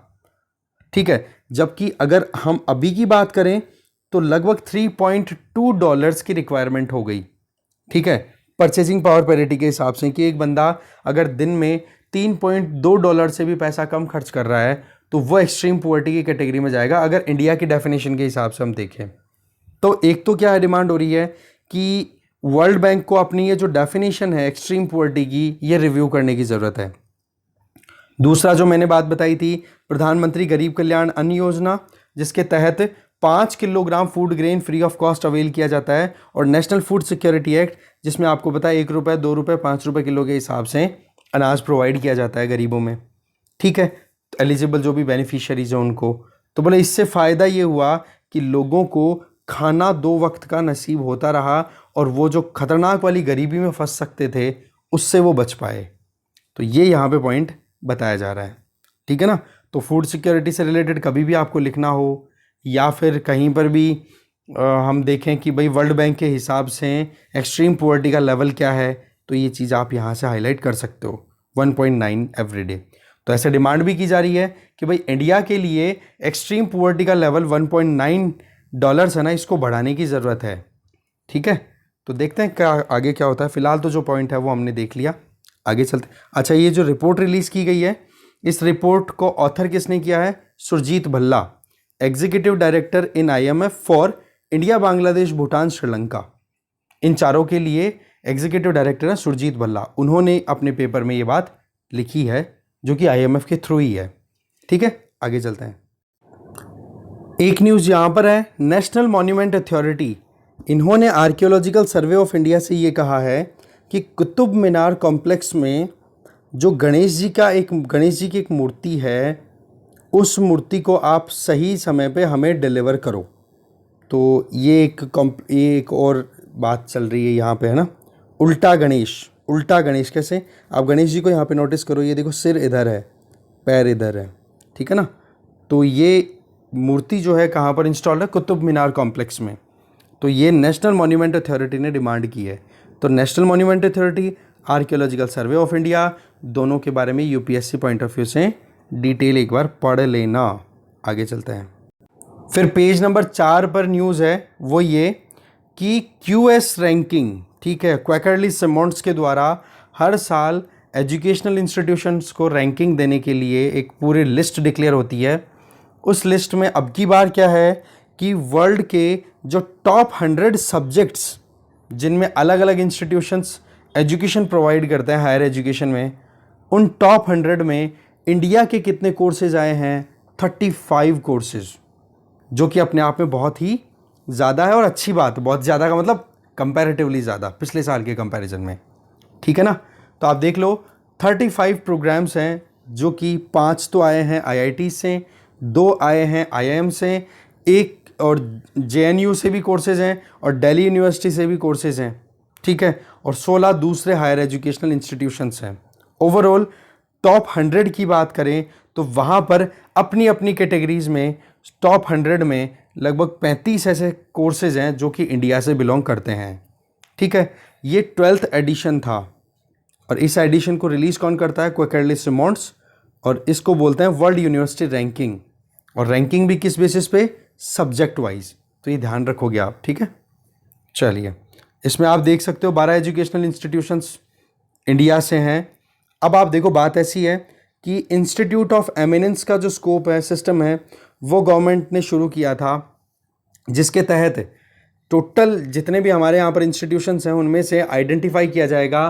ठीक है। जबकि अगर हम अभी की बात करें तो लगभग $3.2 की रिक्वायरमेंट हो गई, ठीक है, परचेजिंग पावर पैरिटी के हिसाब से, कि एक बंदा अगर दिन में $3.2 से भी पैसा कम खर्च कर रहा है तो वो एक्सट्रीम पुअर्टी की कैटेगरी में जाएगा, अगर इंडिया की डेफिनेशन के हिसाब से हम देखें। तो एक तो क्या डिमांड हो रही है कि वर्ल्ड बैंक को अपनी ये जो डेफिनेशन है एक्सट्रीम पुअर्टी की, ये रिव्यू करने की ज़रूरत है। दूसरा जो मैंने बात बताई थी, प्रधानमंत्री गरीब कल्याण अन्न योजना, जिसके तहत 5 kilogram food grain free of cost avail किया जाता है, और नेशनल फूड सिक्योरिटी एक्ट, जिसमें आपको पता है ₹1, ₹2, ₹5 किलो के हिसाब से अनाज प्रोवाइड किया जाता है गरीबों में, ठीक है। एलिजिबल जो भी बेनिफिशियरीज हैं उनको। तो बोले इससे फ़ायदा ये हुआ कि लोगों को खाना 2 वक्त का नसीब होता रहा और वो जो खतरनाक वाली गरीबी में फंस सकते थे उससे वो बच पाए। तो ये यहाँ पे पॉइंट बताया जा रहा है, ठीक है ना। तो फूड सिक्योरिटी से रिलेटेड कभी भी आपको लिखना हो या फिर कहीं पर भी हम देखें कि भाई वर्ल्ड बैंक के हिसाब से एक्सट्रीम पुअर्टी का लेवल क्या है, तो ये चीज़ आप यहाँ से हाईलाइट कर सकते हो 1.9 एवरीडे। तो ऐसे डिमांड भी की जा रही है कि भाई इंडिया के लिए एक्सट्रीम पुअर्टी का लेवल $1.9 है ना, इसको बढ़ाने की ज़रूरत है, ठीक है। तो देखते हैं क्या आगे क्या होता है। फिलहाल तो जो पॉइंट है वो हमने देख लिया, आगे चलते। अच्छा, ये जो रिपोर्ट रिलीज़ की गई है, इस रिपोर्ट को ऑथर किसने किया है? Surjit Bhalla, executive director in IMF for India, Bangladesh, Bhutan, Sri Lanka. इन चारों के लिए एग्जीक्यूटिव डायरेक्टर है सुरजीत भल्ला। उन्होंने अपने पेपर में ये बात लिखी है जो कि IMF के थ्रू ही है, ठीक है। आगे चलते हैं। एक न्यूज़ यहाँ पर है, नेशनल मॉन्यूमेंट अथॉरिटी, इन्होंने आर्कियोलॉजिकल सर्वे ऑफ इंडिया से ये कहा है कि कुतुब मीनार कॉम्प्लेक्स में जो गणेश जी की एक मूर्ति है, उस मूर्ति को आप सही समय पे हमें डिलीवर करो। तो ये एक और बात चल रही है यहाँ पे, है ना, उल्टा गणेश कैसे? आप गणेश जी को यहाँ पे नोटिस करो, ये देखो सिर इधर है, पैर इधर है, ठीक है ना। तो ये मूर्ति जो है कहाँ पर इंस्टॉल्ड है? कुतुब मीनार कॉम्प्लेक्स में। तो ये नेशनल मॉन्यूमेंट अथॉरिटी ने डिमांड की है। तो national monument authority, archaeological survey of India, दोनों के बारे में UPSC पॉइंट ऑफ व्यू से डिटेल एक बार पढ़ लेना। आगे चलते हैं। फिर पेज नंबर 4 पर न्यूज़ है वो ये कि QS रैंकिंग, ठीक है, क्वैकरली सिमोंड्स के द्वारा हर साल एजुकेशनल इंस्टीट्यूशंस को रैंकिंग देने के लिए एक पूरी लिस्ट डिक्लेयर होती है। उस लिस्ट में अब की बार क्या है कि वर्ल्ड के जो टॉप 100 सब्जेक्ट्स जिनमें अलग अलग इंस्टीट्यूशंस एजुकेशन प्रोवाइड करते हैं हायर एजुकेशन में, उन टॉप 100 में इंडिया के कितने कोर्सेज आए हैं? 35 कोर्सेज, जो कि अपने आप में बहुत ही ज़्यादा है और अच्छी बात। बहुत ज़्यादा का मतलब कंपैरेटिवली ज़्यादा पिछले साल के कंपैरिजन में, ठीक है ना। तो आप देख लो 35 प्रोग्राम्स हैं, जो कि 5 तो आए हैं IIT से, 2 आए हैं IIM से, एक और JNU से भी कोर्सेज हैं और दिल्ली यूनिवर्सिटी से भी कोर्सेज हैं, ठीक है, और 16 दूसरे हायर एजुकेशनल इंस्टीट्यूशंस हैं। ओवरऑल टॉप 100 की बात करें तो वहाँ पर अपनी अपनी कैटेगरीज में टॉप 100 में लगभग 35 ऐसे कोर्सेज हैं जो कि इंडिया से बिलोंग करते हैं, ठीक है। ये 12th एडिशन था और इस एडिशन को रिलीज़ कौन करता है? क्वैकरली सिमोंड्स, और इसको बोलते हैं वर्ल्ड यूनिवर्सिटी रैंकिंग। और रैंकिंग भी किस बेसिस पे? Subject wise. तो ये ध्यान रखोगे आप, ठीक है। चलिए, इसमें आप देख सकते हो 12 एजुकेशनल इंस्टीट्यूशंस इंडिया से हैं। अब आप देखो, बात ऐसी है कि इंस्टीट्यूट ऑफ एमिनेंस का जो स्कोप है, सिस्टम है, वो गवर्नमेंट ने शुरू किया था, जिसके तहत टोटल जितने भी हमारे यहाँ पर इंस्टीट्यूशंस हैं उनमें से आइडेंटिफाई किया जाएगा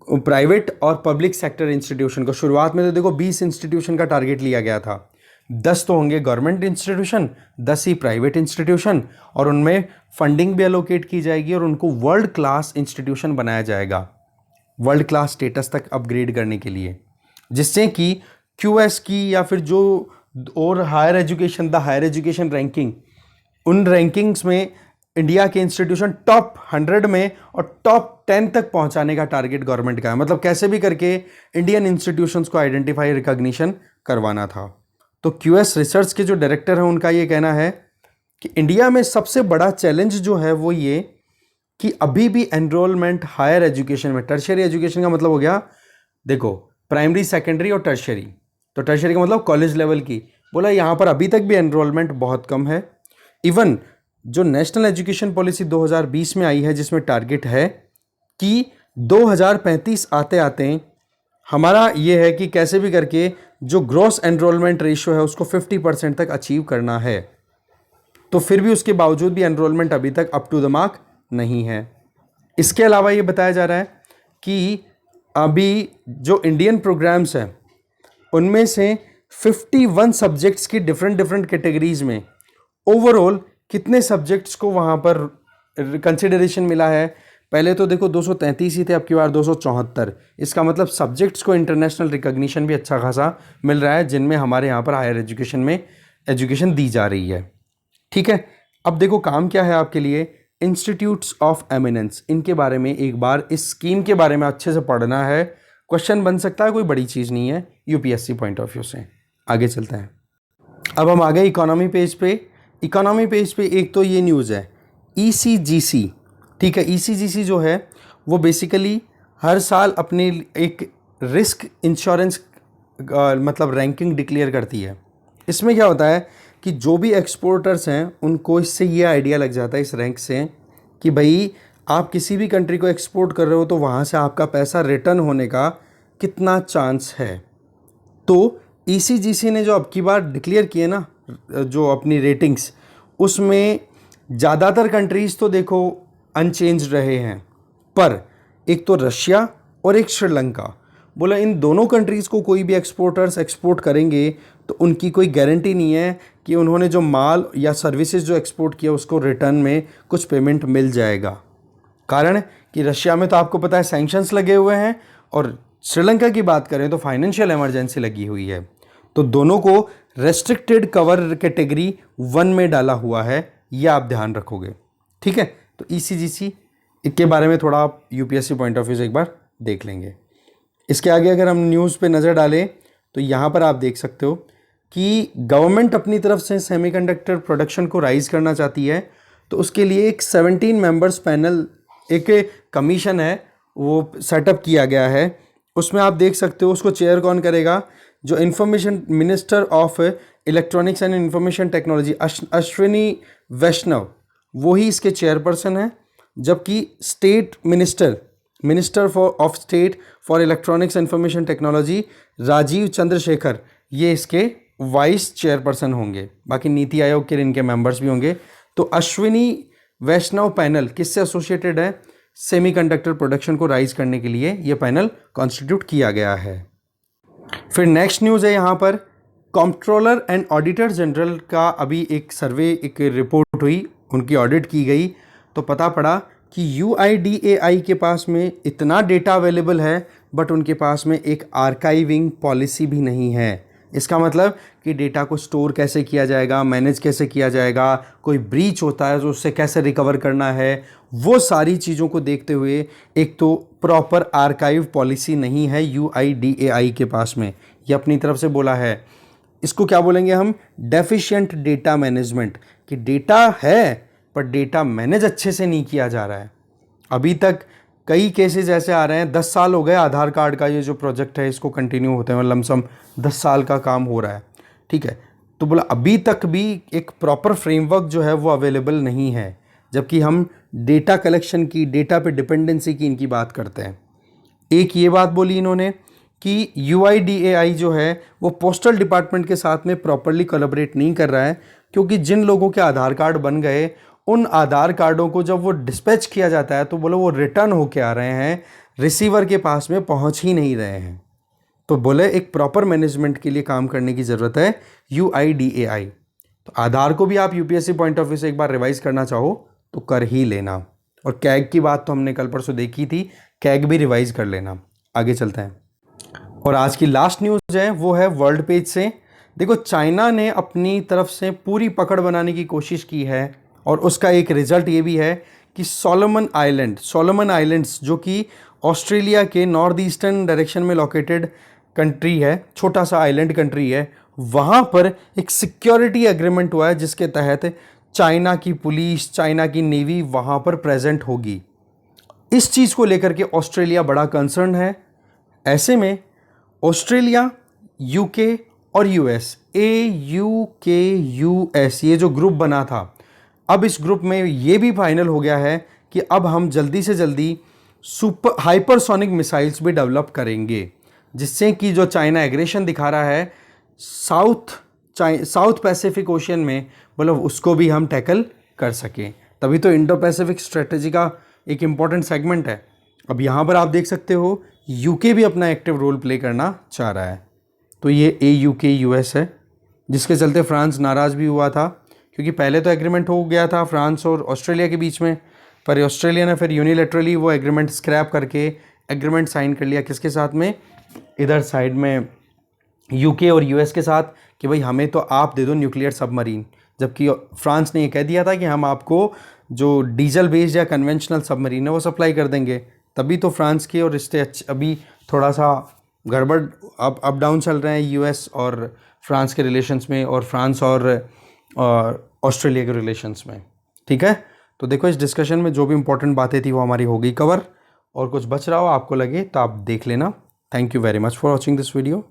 प्राइवेट और पब्लिक सेक्टर इंस्टीट्यूशन को। शुरुआत में तो देखो 20 इंस्टीट्यूशन का टारगेट लिया गया था, 10 तो होंगे गवर्नमेंट इंस्टीट्यूशन, 10 ही प्राइवेट इंस्टीट्यूशन, और उनमें फंडिंग भी एलोकेट की जाएगी और उनको वर्ल्ड क्लास इंस्टीट्यूशन बनाया जाएगा, वर्ल्ड क्लास स्टेटस तक अपग्रेड करने के लिए, जिससे कि QS की या फिर जो और हायर एजुकेशन रैंकिंग, उन रैंकिंग्स में इंडिया के इंस्टीट्यूशन टॉप 100 में और टॉप 10 तक पहुंचाने का टारगेट गवर्नमेंट का है। मतलब कैसे भी करके इंडियन इंस्टीट्यूशंस को आइडेंटिफाई, रिकॉग्निशन करवाना था। तो QS रिसर्च के जो डायरेक्टर हैं उनका ये कहना है कि इंडिया में सबसे बड़ा चैलेंज जो है वो ये कि अभी भी एनरोलमेंट हायर एजुकेशन में, टर्शियरी एजुकेशन का मतलब हो गया, देखो प्राइमरी, सेकेंडरी और टर्शियरी, तो टर्शियरी का मतलब कॉलेज लेवल की, बोला यहाँ पर अभी तक भी एनरोलमेंट बहुत कम है। इवन जो नेशनल एजुकेशन पॉलिसी 2020 में आई है, जिसमें टारगेट है कि 2035 आते आते हमारा ये है कि कैसे भी करके जो ग्रॉस एनरोलमेंट रेशियो है उसको 50% तक अचीव करना है। तो फिर भी उसके बावजूद भी एनरोलमेंट अभी तक अप टू द मार्क नहीं है। इसके अलावा ये बताया जा रहा है कि अभी जो इंडियन प्रोग्राम्स हैं उनमें से 51 सब्जेक्ट्स की डिफरेंट कैटेगरीज में ओवरऑल कितने सब्जेक्ट्स को वहाँ पर कंसिडरेशन मिला है? पहले तो देखो 233 ही थे, अब की बार 274। इसका मतलब सब्जेक्ट्स को इंटरनेशनल रिकॉग्निशन भी अच्छा खासा मिल रहा है, जिनमें हमारे यहाँ पर हायर एजुकेशन में एजुकेशन दी जा रही है। ठीक है, अब देखो काम क्या है आपके लिए, इंस्टीट्यूट्स ऑफ एमिनेंस, इनके बारे में एक बार इस स्कीम के बारे में अच्छे से पढ़ना है। क्वेश्चन बन सकता है, कोई बड़ी चीज़ नहीं है यूपीएससी पॉइंट ऑफ व्यू से। आगे चलते हैं। अब हम आ गए इकोनॉमी पेज पे। इकोनॉमी पेज पे एक तो ये न्यूज़ है ईसीजीसी। ठीक है, ईसीजीसी जो है वो बेसिकली हर साल अपने एक रिस्क इंश्योरेंस मतलब रैंकिंग डिक्लेयर करती है। इसमें क्या होता है कि जो भी एक्सपोर्टर्स हैं उनको इससे ये आइडिया लग जाता है इस रैंक से कि भाई आप किसी भी कंट्री को एक्सपोर्ट कर रहे हो तो वहाँ से आपका पैसा रिटर्न होने का कितना चांस है। तो ईसीजीसी ने जो अब की बार डिक्लेयर किए ना जो अपनी रेटिंग्स, उसमें ज़्यादातर कंट्रीज़ तो देखो अनचेंज रहे हैं, पर एक तो रशिया और एक श्रीलंका, बोला इन दोनों कंट्रीज़ को कोई भी एक्सपोर्टर्स एक्सपोर्ट करेंगे तो उनकी कोई गारंटी नहीं है कि उन्होंने जो माल या सर्विसेज जो एक्सपोर्ट किया उसको रिटर्न में कुछ पेमेंट मिल जाएगा। कारण कि रशिया में तो आपको पता है सैंक्शंस लगे हुए हैं, और श्रीलंका की बात करें तो फाइनेंशियल इमरजेंसी लगी हुई है। तो दोनों को रेस्ट्रिक्टेड कवर कैटेगरी 1 में डाला हुआ है, यह आप ध्यान रखोगे। ठीक है, तो ईसीजीसी के बारे में थोड़ा आप यूपीएससी पॉइंट ऑफ व्यू से एक बार देख लेंगे। इसके आगे अगर हम न्यूज़ पे नज़र डालें तो यहाँ पर आप देख सकते हो कि गवर्नमेंट अपनी तरफ से सेमीकंडक्टर प्रोडक्शन को राइज करना चाहती है, तो उसके लिए एक 17 मेंबर्स पैनल, एक कमीशन है वो सेटअप किया गया है। उसमें आप देख सकते हो उसको चेयर कौन करेगा, जो information minister of electronics and information technology Ashwini Vaishnaw, वो ही इसके चेयरपर्सन है। जबकि state minister of state for electronics and information technology Rajeev Chandrasekhar, ये इसके वाइस चेयरपर्सन होंगे। बाकी नीति आयोग के इनके मेंबर्स भी होंगे। तो अश्विनी वैष्णव पैनल किससे एसोसिएटेड है, सेमीकंडक्टर प्रोडक्शन को राइज करने के लिए ये पैनल कॉन्स्टिट्यूट किया गया है। फिर नेक्स्ट न्यूज़ है यहाँ पर कंट्रोलर एंड ऑडिटर जनरल का अभी एक सर्वे, एक रिपोर्ट हुई, उनकी ऑडिट की गई तो पता पड़ा कि यूआईडीएआई के पास में इतना डेटा अवेलेबल है, बट उनके पास में एक आर्काइविंग पॉलिसी भी नहीं है। इसका मतलब कि डेटा को स्टोर कैसे किया जाएगा, मैनेज कैसे किया जाएगा, कोई ब्रीच होता है तो उससे कैसे रिकवर करना है, वो सारी चीज़ों को देखते हुए एक तो प्रॉपर आर्काइव पॉलिसी नहीं है यूआईडीएआई के पास में। ये अपनी तरफ से बोला है, इसको क्या बोलेंगे हम, डेफिशिएंट डेटा मैनेजमेंट, कि डेटा है पर डेटा मैनेज अच्छे से नहीं किया जा रहा है। अभी तक कई केसेस ऐसे आ रहे हैं, 10 साल हो गए आधार कार्ड का ये जो प्रोजेक्ट है इसको कंटिन्यू होते हैं, लमसम 10 साल का काम हो रहा है। ठीक है, तो बोला अभी तक भी एक प्रॉपर फ्रेमवर्क जो है वो अवेलेबल नहीं है, जबकि हम डेटा कलेक्शन की, डेटा पे डिपेंडेंसी की इनकी बात करते हैं। एक ये बात बोली इन्होंने कि यूआईडीएआई जो है वो पोस्टल डिपार्टमेंट के साथ में प्रॉपरली कोलैबोरेट नहीं कर रहा है, क्योंकि जिन लोगों के आधार कार्ड बन गए उन आधार कार्डों को जब वो डिस्पैच किया जाता है तो बोलो वो रिटर्न होके आ रहे हैं, रिसीवर के पास में पहुंच ही नहीं रहे हैं। तो बोले एक प्रॉपर मैनेजमेंट के लिए काम करने की ज़रूरत है यूआईडीएआई। तो आधार को भी आप यूपीएससी पॉइंट ऑफ व्यू से एक बार रिवाइज करना चाहो तो कर ही लेना। और कैग की बात तो हमने कल परसों देखी थी, कैग भी रिवाइज कर लेना। आगे चलते हैं, और आज की लास्ट न्यूज़ है वो है वर्ल्ड पेज से। देखो चाइना ने अपनी तरफ से पूरी पकड़ बनाने की कोशिश की है, और उसका एक रिजल्ट ये भी है कि सोलोमन आइलैंड्स जो कि ऑस्ट्रेलिया के नॉर्थ ईस्टर्न डायरेक्शन में लोकेटेड कंट्री है, छोटा सा आइलैंड कंट्री है, वहाँ पर एक सिक्योरिटी एग्रीमेंट हुआ है जिसके तहत चाइना की पुलिस, चाइना की नेवी वहाँ पर प्रेजेंट होगी। इस चीज़ को लेकर के ऑस्ट्रेलिया बड़ा कंसर्न है। ऐसे में ऑस्ट्रेलिया, यूके और यूएस, AUKUS, ये जो ग्रुप बना था, अब इस ग्रुप में ये भी फाइनल हो गया है कि अब हम जल्दी से जल्दी सुपर हाइपरसोनिक मिसाइल्स भी डेवलप करेंगे, जिससे कि जो चाइना एग्रेशन दिखा रहा है साउथ पैसिफिक ओशियन में, मतलब उसको भी हम टैकल कर सकें। तभी तो इंडो पैसिफिक स्ट्रेटजी का एक इम्पॉर्टेंट सेगमेंट है। अब यहाँ पर आप देख सकते हो यूके भी अपना एक्टिव रोल प्ले करना चाह रहा है। तो ये AUKUS है, जिसके चलते फ्रांस नाराज़ भी हुआ था, क्योंकि पहले तो एग्रीमेंट हो गया था फ्रांस और ऑस्ट्रेलिया के बीच में, पर ऑस्ट्रेलिया ने फिर यूनिलेटरली वो एग्रीमेंट स्क्रैप करके एग्रीमेंट साइन कर लिया किसके साथ में, इधर साइड में यूके और यूएस के साथ, कि भाई हमें तो आप दे दो न्यूक्लियर सबमरीन। जबकि फ्रांस ने ये कह दिया था कि हम आपको जो डीजल बेस्ड या कन्वेंशनल सबमरीन है वो सप्लाई कर देंगे। तभी तो फ्रांस के और रिश्ते अभी थोड़ा सा गड़बड़ अप डाउन चल रहे हैं यूएस और फ्रांस के रिलेशंस में, और फ्रांस और ऑस्ट्रेलिया के रिलेशंस में। ठीक है, तो देखो इस डिस्कशन में जो भी इंपॉर्टेंट बातें थी वो हमारी हो गई कवर, और कुछ बच रहा हो आपको लगे तो आप देख लेना। Thank you very much for watching this video.